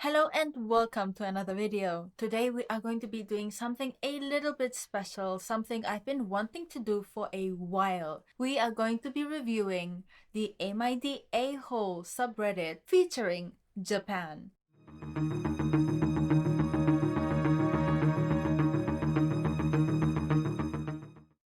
Hello and welcome to another video. Today we are going to be doing something a little bit special, something I've been wanting to do for a while. We are going to be reviewing the Am I the A-hole subreddit featuring Japan.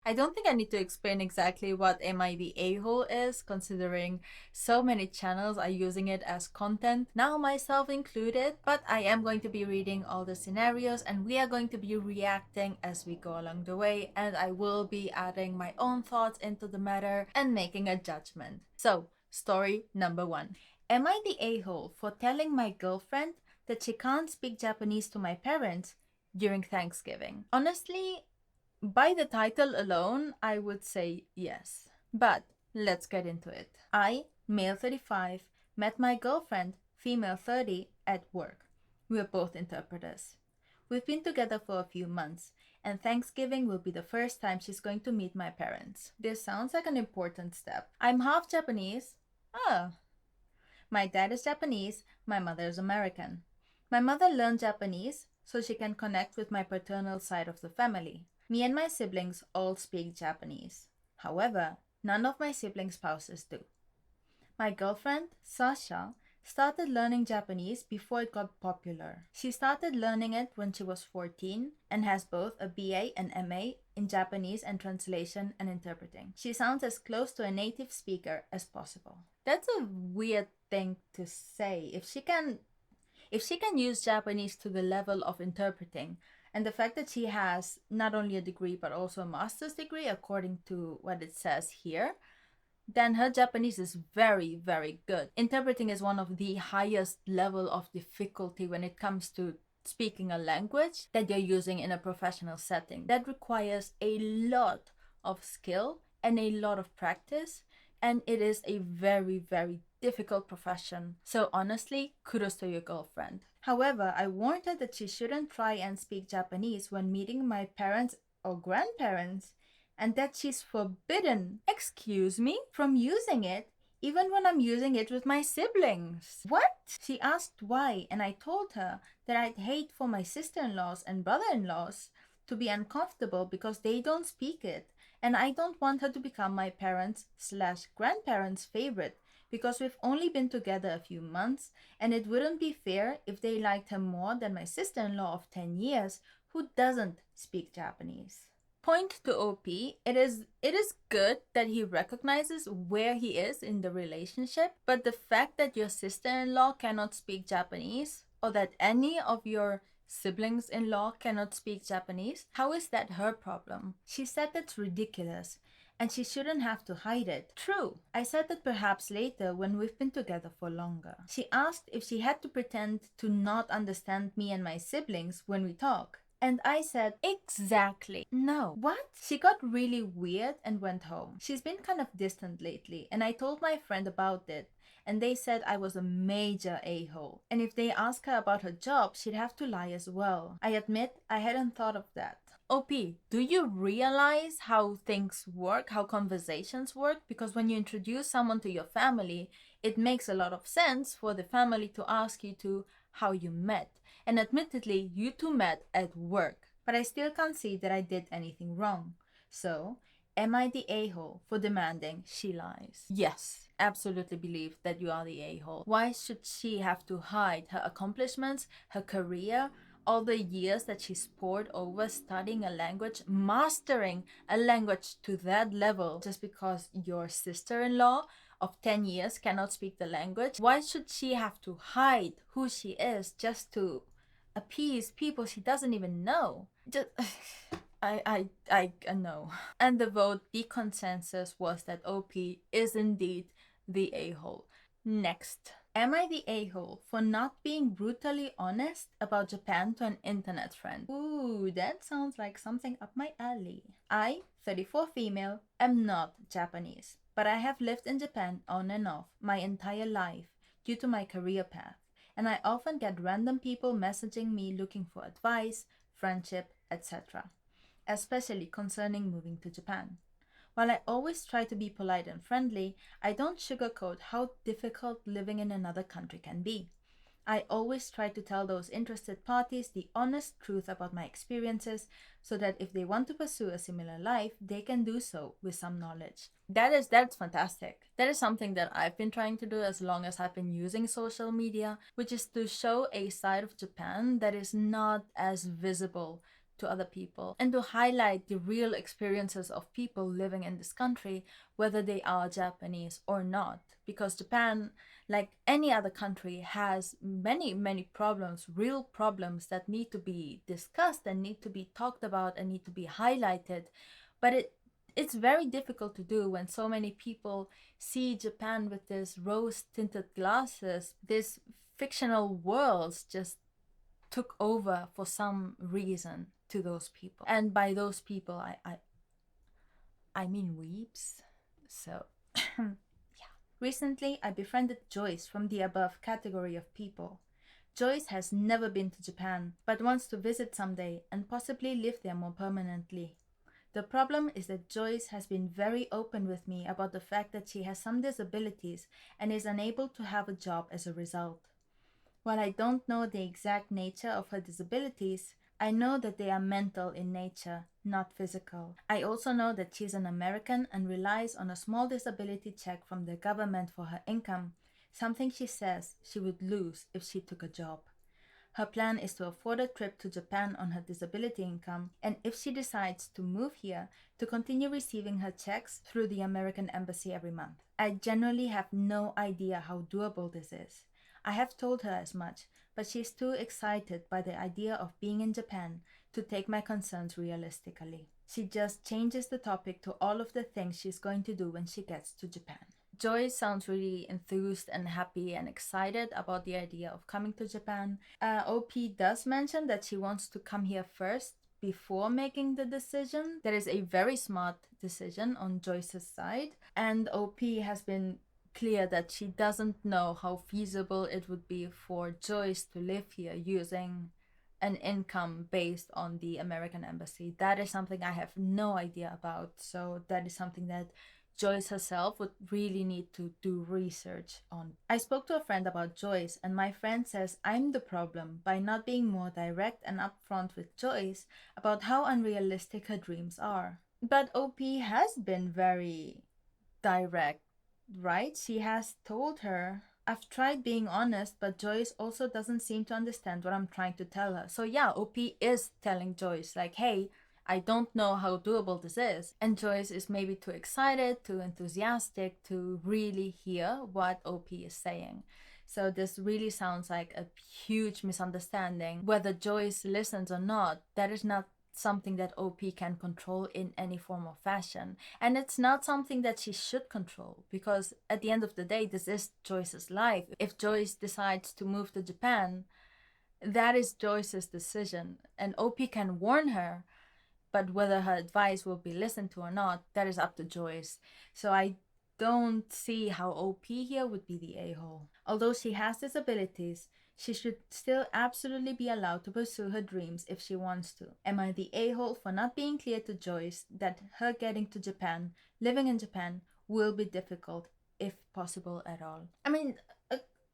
I don't think I need to explain exactly what Am I the A-hole is, considering so many channels are using it as content, now myself included, but I am going to be reading all the scenarios and we are going to be reacting as we go along the way, and I will be adding my own thoughts into the matter and making a judgment. So, story number 1. Am I the a-hole for telling my girlfriend that she can't speak Japanese to my parents during Thanksgiving? Honestly, by the title alone, I would say yes. But let's get into it. I, male 35, met my girlfriend, female 30, at work. We are both interpreters. We've been together for a few months, and Thanksgiving will be the first time she's going to meet my parents. This sounds like an important step. I'm half Japanese. Ah. My dad is Japanese, my mother is American. My mother learned Japanese so she can connect with my paternal side of the family. Me and my siblings all speak Japanese. However, none of my siblings' spouses do. My girlfriend, Sasha, started learning Japanese before it got popular. She started learning it when she was 14 and has both a BA and MA in Japanese and translation and interpreting. She sounds as close to a native speaker as possible. That's a weird thing to say. If she can use Japanese to the level of interpreting, and the fact that she has not only a degree but also a master's degree according to what it says here, then her Japanese is very, very good. Interpreting is one of the highest level of difficulty when it comes to speaking a language that you're using in a professional setting. That requires a lot of skill and a lot of practice, and it is a very, very difficult profession. So honestly, kudos to your girlfriend. However, I warned her that she shouldn't try and speak Japanese when meeting my parents or grandparents, and that she's forbidden, excuse me, from using it even when I'm using it with my siblings. What? She asked why, and I told her that I'd hate for my sister-in-laws and brother-in-laws to be uncomfortable because they don't speak it, and I don't want her to become my parents/grandparents' favorite because we've only been together a few months, and it wouldn't be fair if they liked her more than my sister-in-law of 10 years who doesn't speak Japanese. Point to OP, it is good that he recognizes where he is in the relationship, but the fact that your sister-in-law cannot speak Japanese, or that any of your siblings-in-law cannot speak Japanese, how is that her problem? She said that's ridiculous, and she shouldn't have to hide it. True, I said that perhaps later when we've been together for longer. She asked if she had to pretend to not understand me and my siblings when we talk. And I said, exactly. No. What? She got really weird and went home. She's been kind of distant lately, and I told my friend about it, and they said I was a major a-hole. And if they ask her about her job, she'd have to lie as well. I admit I hadn't thought of that. OP, do you realize how things work, how conversations work? Because when you introduce someone to your family, it makes a lot of sense for the family to ask you to how you met. And admittedly, you two met at work, but I still can't see that I did anything wrong. So, am I the a-hole for demanding she lies? Yes, absolutely believe that you are the a-hole. Why should she have to hide her accomplishments, her career, all the years that she's poured over studying a language, mastering a language to that level, just because your sister-in-law of 10 years cannot speak the language? Why should she have to hide who she is just to appease people she doesn't even know? Just I know. And the consensus was that OP is indeed the a-hole. Next. Am I the a-hole for not being brutally honest about Japan to an internet friend? Ooh, that sounds like something up my alley. I, 34 female, am not Japanese, but I have lived in Japan on and off my entire life due to my career path, and I often get random people messaging me looking for advice, friendship, etc., especially concerning moving to Japan. While I always try to be polite and friendly, I don't sugarcoat how difficult living in another country can be. I always try to tell those interested parties the honest truth about my experiences so that if they want to pursue a similar life, they can do so with some knowledge. That's fantastic. That is something that I've been trying to do as long as I've been using social media, which is to show a side of Japan that is not as visible to other people and to highlight the real experiences of people living in this country, whether they are Japanese or not. Because Japan, like any other country, has many problems, real problems that need to be discussed and need to be talked about and need to be highlighted. But it's very difficult to do when so many people see Japan with this rose tinted glasses, this fictional worlds just took over for some reason to those people. And by those people I mean weeps. So yeah. Recently I befriended Joyce from the above category of people. Joyce has never been to Japan, but wants to visit someday and possibly live there more permanently. The problem is that Joyce has been very open with me about the fact that she has some disabilities and is unable to have a job as a result. While I don't know the exact nature of her disabilities, I know that they are mental in nature, not physical. I also know that she's an American and relies on a small disability check from the government for her income, something she says she would lose if she took a job. Her plan is to afford a trip to Japan on her disability income, and if she decides to move here, to continue receiving her checks through the American Embassy every month. I genuinely have no idea how doable this is. I have told her as much, but she's too excited by the idea of being in Japan to take my concerns realistically. She just changes the topic to all of the things she's going to do when she gets to Japan. Joy sounds really enthused and happy and excited about the idea of coming to Japan. OP does mention that she wants to come here first before making the decision. That is a very smart decision on Joyce's side. And OP has been clear that she doesn't know how feasible it would be for Joyce to live here using an income based on the American Embassy. That is something I have no idea about. So that is something that Joyce herself would really need to do research on. I spoke to a friend about Joyce, and my friend says I'm the problem by not being more direct and upfront with Joyce about how unrealistic her dreams are. But OP has been very direct, right? She has told her, I've tried being honest, but Joyce also doesn't seem to understand what I'm trying to tell her. So yeah, OP is telling Joyce, like, hey, I don't know how doable this is. And Joyce is maybe too excited, too enthusiastic to really hear what OP is saying. So this really sounds like a huge misunderstanding. Whether Joyce listens or not, that is not something that OP can control in any form or fashion. And it's not something that she should control, because at the end of the day, this is Joyce's life. If Joyce decides to move to Japan, that is Joyce's decision. And OP can warn her, but whether her advice will be listened to or not, that is up to Joyce. So I don't see how OP here would be the a-hole. Although she has disabilities, she should still absolutely be allowed to pursue her dreams if she wants to. Am I the a-hole for not being clear to Joyce that her getting to Japan, living in Japan, will be difficult, if possible at all? I mean,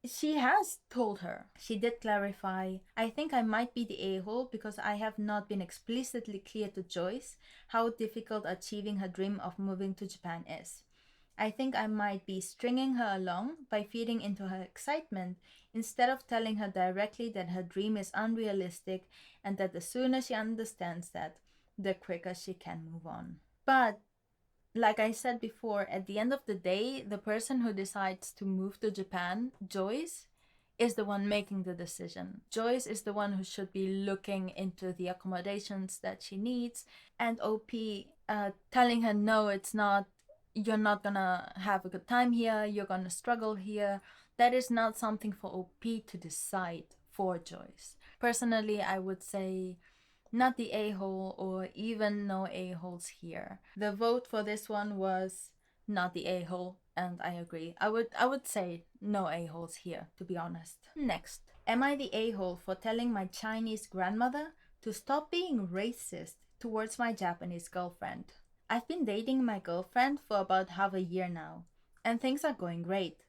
she has told her. She did clarify, I think I might be the a-hole because I have not been explicitly clear to Joyce how difficult achieving her dream of moving to Japan is. I think I might be stringing her along by feeding into her excitement instead of telling her directly that her dream is unrealistic and that the sooner she understands that, the quicker she can move on. But like I said before, at the end of the day, the person who decides to move to Japan, Joyce, is the one making the decision. Joyce is the one who should be looking into the accommodations that she needs, and OP telling her, no, it's not, you're not gonna have a good time here, you're gonna struggle here. That is not something for OP to decide for Joyce. Personally, I would say not the a-hole or even no a-holes here. The vote for this one was not the a-hole, and I agree. I would say no a-holes here, to be honest. Next, am I the a-hole for telling my Chinese grandmother to stop being racist towards my Japanese girlfriend? I've been dating my girlfriend for about half a year now, and things are going great.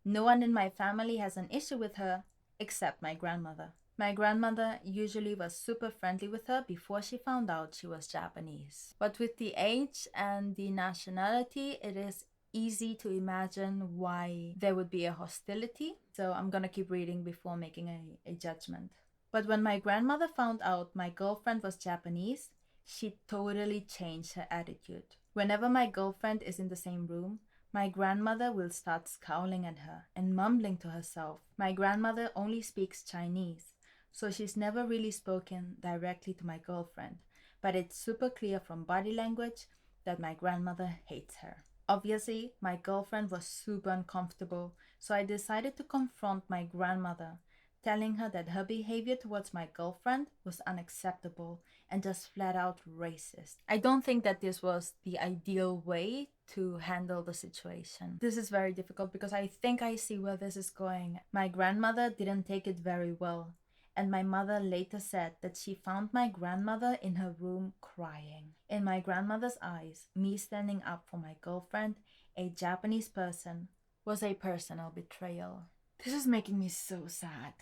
No one in my family has an issue with her, except my grandmother. My grandmother usually was super friendly with her before she found out she was Japanese. But with the age and the nationality, it is easy to imagine why there would be a hostility. So I'm gonna keep reading before making a judgment. But when my grandmother found out my girlfriend was Japanese, she totally changed her attitude. Whenever my girlfriend is in the same room, my grandmother will start scowling at her and mumbling to herself. My grandmother only speaks Chinese, so she's never really spoken directly to my girlfriend, but it's super clear from body language that my grandmother hates her. Obviously, my girlfriend was super uncomfortable, so I decided to confront my grandmother, telling her that her behavior towards my girlfriend was unacceptable and just flat out racist. I don't think that this was the ideal way to handle the situation. This is very difficult because I think I see where this is going. My grandmother didn't take it very well, and my mother later said that she found my grandmother in her room crying. In my grandmother's eyes, me standing up for my girlfriend, a Japanese person, was a personal betrayal. This is making me so sad.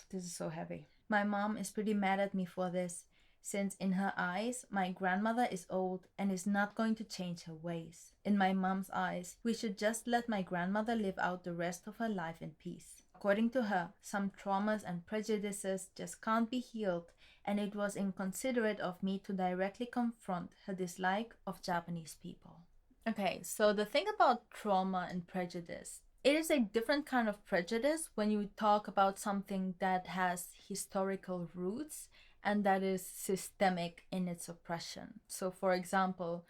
This is so heavy. My mom is pretty mad at me for this, since in her eyes, my grandmother is old and is not going to change her ways. In my mom's eyes, we should just let my grandmother live out the rest of her life in peace. According to her, some traumas and prejudices just can't be healed, and it was inconsiderate of me to directly confront her dislike of Japanese people. Okay, so the thing about trauma and prejudice, it is a different kind of prejudice when you talk about something that has historical roots and that is systemic in its oppression. So, for example,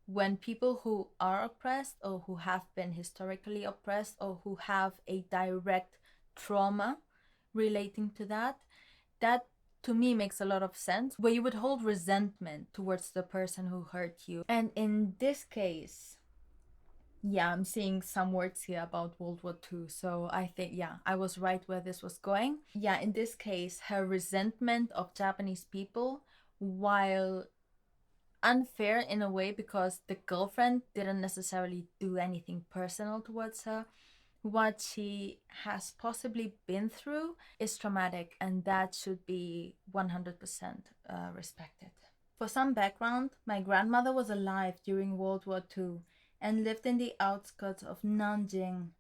when people who are oppressed or who have been historically oppressed or who have a direct trauma relating to that, that to me makes a lot of sense, where you would hold resentment towards the person who hurt you. And in this case, yeah, I'm seeing some words here about World War II. So I think, yeah, I was right where this was going. Yeah, in this case, her resentment of Japanese people, while unfair in a way because the girlfriend didn't necessarily do anything personal towards her, what she has possibly been through is traumatic, and that should be 100% respected. For some background, my grandmother was alive during World War II and lived in the outskirts of Nanjing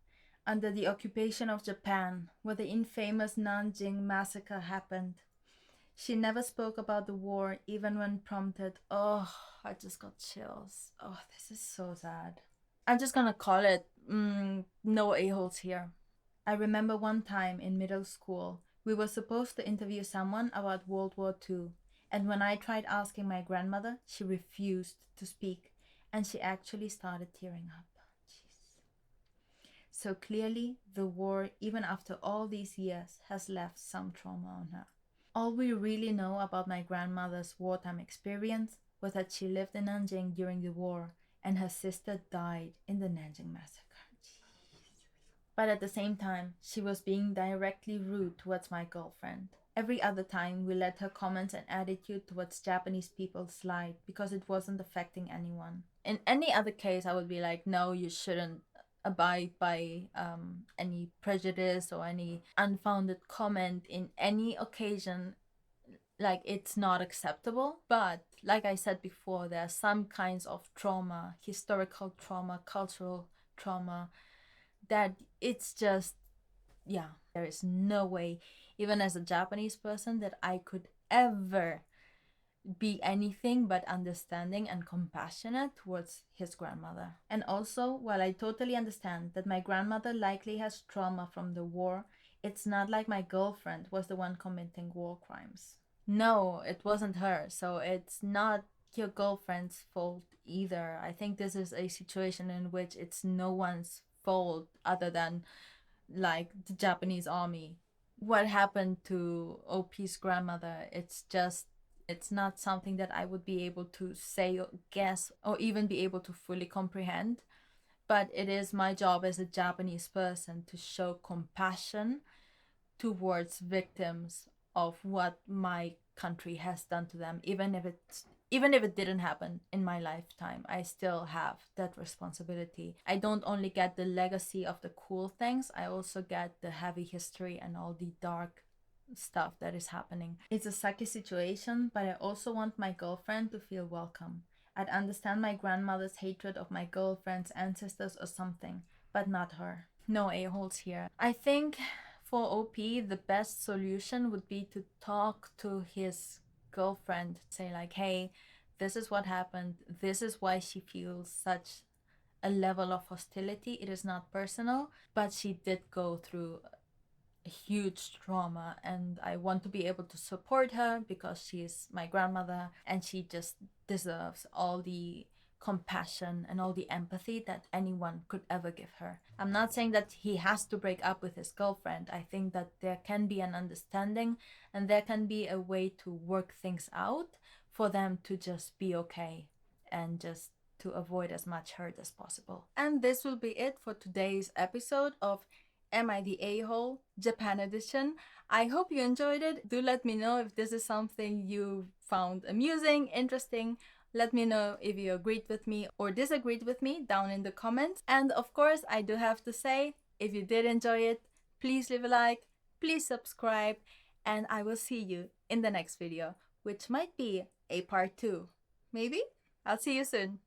under the occupation of Japan, where the infamous Nanjing massacre happened. She never spoke about the war, even when prompted. Oh, I just got chills. Oh, this is so sad. I'm just gonna call it no a-holes here. I remember one time in middle school, we were supposed to interview someone about World War II, and when I tried asking my grandmother, she refused to speak, and she actually started tearing up. Jeez. So clearly, the war, even after all these years, has left some trauma on her. All we really know about my grandmother's wartime experience was that she lived in Nanjing during the war, and her sister died in the Nanjing massacre. But at the same time, she was being directly rude towards my girlfriend. Every other time, we let her comments and attitude towards Japanese people slide because it wasn't affecting anyone. In any other case, I would be like, no, you shouldn't abide by any prejudice or any unfounded comment in any occasion. Like, it's not acceptable. But like I said before, there are some kinds of trauma, historical trauma, cultural trauma, that it's just, yeah, there is no way, even as a Japanese person, that I could ever be anything but understanding and compassionate towards his grandmother. And also, while I totally understand that my grandmother likely has trauma from the war, it's not like my girlfriend was the one committing war crimes. No, it wasn't her, so it's not your girlfriend's fault either. I think this is a situation in which it's no one's fault other than like the Japanese army. What happened to OP's grandmother, it's not something that I would be able to say or guess or even be able to fully comprehend. But it is my job as a Japanese person to show compassion towards victims of what my country has done to them, even if it's Even if it didn't happen in my lifetime, I still have that responsibility. I don't only get the legacy of the cool things, I also get the heavy history and all the dark stuff that is happening. It's a sucky situation, but I also want my girlfriend to feel welcome. I'd understand my grandmother's hatred of my girlfriend's ancestors or something, but not her. No a-holes here. I think for OP, the best solution would be to talk to his girlfriend, say like, hey, this is what happened, this is why she feels such a level of hostility. It is not personal, but she did go through a huge trauma, and I want to be able to support her because she is my grandmother and she just deserves all the compassion and all the empathy that anyone could ever give her. I'm not saying that he has to break up with his girlfriend. I think that there can be an understanding and there can be a way to work things out for them to just be okay and just to avoid as much hurt as possible. And this will be it for today's episode of Am I the A-hole? Japan edition. I hope you enjoyed it. Do let me know if this is something you found amusing, interesting. Let me know if you agreed with me or disagreed with me down in the comments. And of course, I do have to say, if you did enjoy it, please leave a like, please subscribe, and I will see you in the next video, which might be a part 2. Maybe? I'll see you soon.